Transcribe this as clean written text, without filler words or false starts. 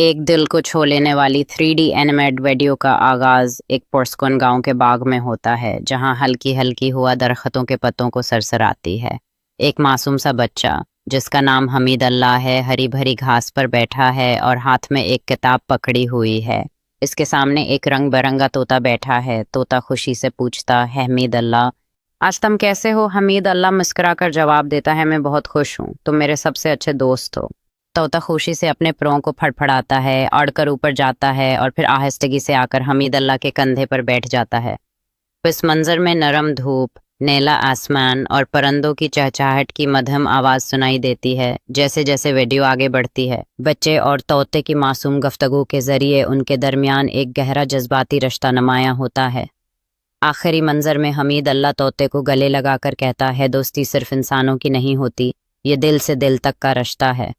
ایک دل کو چھو لینے والی 3D اینیمیٹ ویڈیو کا آغاز ایک پرسکون گاؤں کے باغ میں ہوتا ہے، جہاں ہلکی ہلکی ہوا درختوں کے پتوں کو سرسراتی ہے۔ ایک معصوم سا بچہ جس کا نام حمید اللہ ہے، ہری بھری گھاس پر بیٹھا ہے اور ہاتھ میں ایک کتاب پکڑی ہوئی ہے۔ اس کے سامنے ایک رنگ برنگا طوطا بیٹھا ہے۔ طوطا خوشی سے پوچھتا ہے، حمید اللہ آج تم کیسے ہو؟ حمید اللہ مسکرا کر جواب دیتا ہے، میں بہت خوش ہوں، تم میرے سب سے اچھے دوست ہو۔ طوطا خوشی سے اپنے پروں کو پھڑپھڑاتا ہے، اڑ کر اوپر جاتا ہے اور پھر آہستگی سے آ کر حمید اللہ کے کندھے پر بیٹھ جاتا ہے۔ اس منظر میں نرم دھوپ، نیلا آسمان اور پرندوں کی چہچہاہٹ کی مدھم آواز سنائی دیتی ہے۔ جیسے جیسے ویڈیو آگے بڑھتی ہے، بچے اور طوطے کی معصوم گفتگو کے ذریعے ان کے درمیان ایک گہرا جذباتی رشتہ نمایاں ہوتا ہے۔ آخری منظر میں حمید اللہ طوطے کو گلے لگا کر کہتا ہے، دوستی صرف انسانوں کی نہیں ہوتی، یہ دل سے دل تک کا رشتہ ہے۔